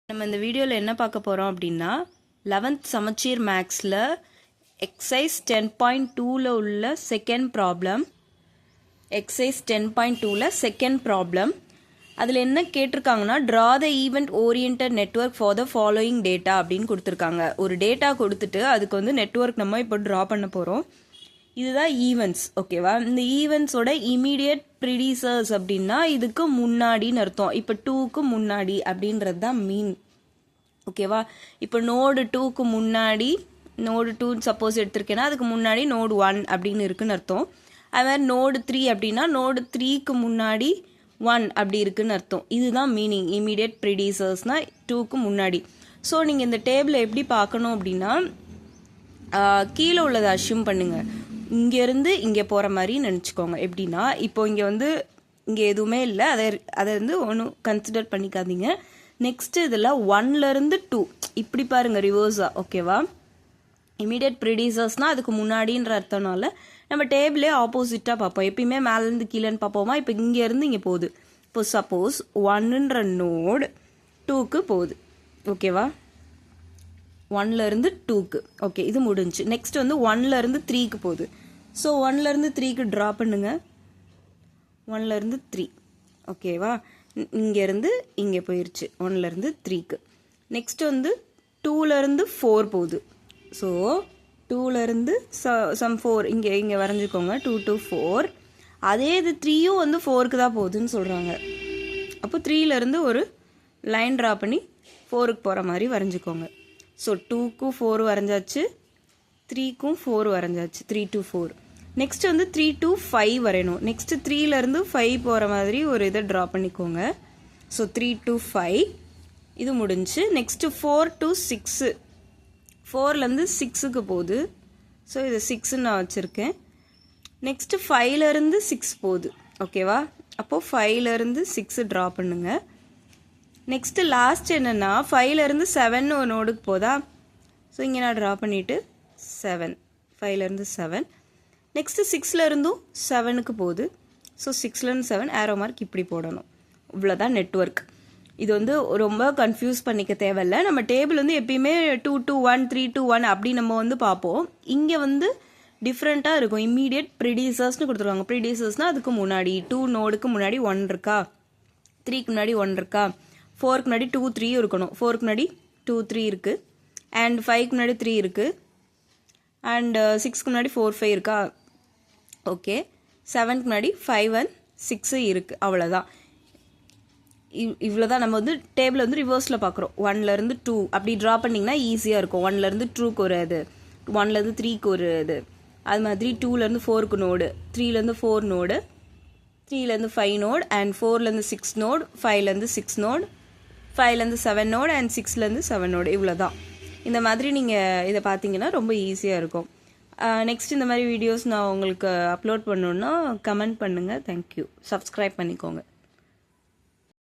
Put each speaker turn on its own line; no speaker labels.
நம்ம இந்த வீடியோவில் என்ன பார்க்க போகிறோம் அப்படின்னா 11th சமச்சீர் மேக்ஸில் எக்ஸைஸ் 10.2ல் உள்ள செகண்ட் ப்ராப்ளம். எக்ஸைஸ் 10.2ல் செகண்ட் ப்ராப்ளம் அதில் என்ன கேட்டிருக்காங்கன்னா draw the event oriented network for the following data அப்படின்னு கொடுத்துருக்காங்க. ஒரு டேட்டா கொடுத்துட்டு அதுக்கு வந்து நெட்வொர்க் நம்ம இப்போ ட்ரா பண்ண போகிறோம். இதுதான் ஈவெண்ட்ஸ், ஓகேவா? இந்த ஈவெண்ட்ஸோட இமீடியட் ப்ரிடிசர்ஸ் அப்படின்னா இதுக்கு முன்னாடின்னு அர்த்தம். இப்போ 2க்கு முன்னாடி அப்படின்றது தான் மீன், ஓகேவா? இப்போ நோடு 2க்கு முன்னாடி, நோடு 2 சப்போஸ் எடுத்திருக்கேன்னா அதுக்கு முன்னாடி நோடு 1 அப்படின்னு இருக்குன்னு அர்த்தம். அதுமாதிரி நோடு 3 அப்படின்னா நோடு 3க்கு முன்னாடி 1 அப்படி இருக்குன்னு அர்த்தம். இதுதான் மீனிங் இமீடியட் ப்ரிடிசர்ஸ்னால் 2க்கு முன்னாடி. ஸோ நீங்கள் இந்த டேபிளை எப்படி பார்க்கணும் அப்படின்னா கீழே உள்ளதை அஷ்யூம் பண்ணுங்கள். இங்கேருந்து இங்கே போகிற மாதிரி நினச்சிக்கோங்க. எப்படின்னா இப்போ இங்கே வந்து இங்கே எதுவுமே இல்லை, அதை வந்து ஒன்றும் கன்சிடர் பண்ணிக்காதீங்க. நெக்ஸ்ட்டு இதில் 1லேருந்து 2 இப்படி பாருங்கள் ரிவர்ஸாக, ஓகேவா? இமீடியட் ப்ரிடிசர்ஸ்னால் அதுக்கு முன்னாடின்ற அர்த்தம்னால நம்ம டேபிளே ஆப்போசிட்டாக பார்ப்போம். எப்பயுமே மேலேருந்து கீழேன்னு பார்ப்போமா? இப்போ இங்கேருந்து இங்கே போகுது. இப்போ சப்போஸ் 1ன்ற நோடு 2க்கு போகுது, ஓகேவா? 1லேருந்து 2க்கு, ஓகே, இது முடிஞ்சு. நெக்ஸ்ட் வந்து 1லேருந்து 3க்கு போகுது. ஸோ 1லேருந்து 3க்கு ட்ரா பண்ணுங்க. 1லேருந்து 3, ஓகேவா? இங்கேருந்து இங்கே போயிடுச்சு 1லேருந்து 3க்கு. நெக்ஸ்ட் வந்து 2லேருந்து 4 போகுது. ஸோ 2லேருந்து சம் 4 இங்கே வரைஞ்சிக்கோங்க. 2 to 4. அதே இது 3யும் வந்து 4க்கு தான் போகுதுன்னு சொல்கிறாங்க. அப்போ 3லேருந்து ஒரு லைன் ட்ரா பண்ணி 4க்கு போகிற மாதிரி வரைஞ்சிக்கோங்க. ஸோ 2க்கும் 4 வரைஞ்சாச்சு, 3க்கும் 4 வரைஞ்சாச்சு, 3 to 4. நெக்ஸ்ட் வந்து 3 to 5 வரையணும். நெக்ஸ்ட் 3லேருந்து 5 போகிற மாதிரி ஒரு இதை ட்ரா பண்ணிக்கோங்க. ஸோ 3 to 5 இது முடிஞ்சு. நெக்ஸ்ட் 4 to 6, 4லேருந்து 6க்கு போகுது. ஸோ இது 6ன்னு நான் வச்சுருக்கேன். நெக்ஸ்ட் 5லேருந்து 6 போகுது, ஓகேவா? அப்போது 5லேருந்து 6 ட்ரா பண்ணுங்க. நெக்ஸ்ட்டு லாஸ்ட் என்னென்னா 5லேருந்து 7 ஒரு நோடுக்கு போதா? ஸோ இங்கே நான் ட்ரா பண்ணிவிட்டு 7, 5லேருந்து 7. நெக்ஸ்ட்டு 6லேருந்தும் 7க்கு போகுது. ஸோ 6லேருந்து 7 ஏரோ மார்க் இப்படி போடணும். இவ்வளோதான் நெட்வொர்க். இது வந்து ரொம்ப கன்ஃபியூஸ் பண்ணிக்க தேவையில்லை. நம்ம டேபிள் வந்து எப்பயுமே 2 to 1, 3 to 1 அப்படி நம்ம வந்து பார்ப்போம். இங்கே வந்து டிஃப்ரெண்ட்டாக இருக்கும். இம்மீடியட் ப்ரிடிசர்ஸ்னு கொடுத்துருவாங்க. ப்ரிடிசர்ஸ்னால் அதுக்கு முன்னாடி 2 நோடுக்கு முன்னாடி 1 இருக்கா, 3க்கு முன்னாடி 1 இருக்கா, 4க்கு முன்னாடி 2, 3 இருக்கணும். 4க்கு முன்னாடி 2, 3 இருக்குது. அண்ட் 5க்கு முன்னாடி 3 இருக்குது. அண்ட் 6க்கு முன்னாடி 4, 5 இருக்கா, ஓகே. 7க்கு முன்னாடி 5 and 6 இருக்குது. அவ்வளோதான். இவ்வளோதான். நம்ம வந்து டேபிள் வந்து ரிவர்ஸில் பார்க்குறோம். 1லேருந்து 2 அப்படி ட்ரா பண்ணிங்கன்னா ஈஸியாக இருக்கும். 1லேருந்து 2க்கு ஒரு இது, 1லேருந்து 3க்கு ஒரு இது, அது மாதிரி 2லேருந்து 4க்கு நோடு, 3லேருந்து 4 நோடு, 3லேருந்து 5 நோடு, அண்ட் 4லேருந்து 6 நோடு, 5லேருந்து 6 நோடு, 5லேருந்து 7 நோடு, அண்ட் 6லேருந்து 7 நோடு. இவ்வளோ தான். இந்த மாதிரி நீங்கள் இதை பார்த்தீங்கன்னா ரொம்ப ஈஸியாக இருக்கும். நெக்ஸ்ட் இந்த மாதிரி வீடியோஸ் நான் உங்களுக்கு அப்லோட் பண்ணணுன்னா கமெண்ட் பண்ணுங்கள். தேங்க்யூ. சப்ஸ்கிரைப் பண்ணிக்கோங்க.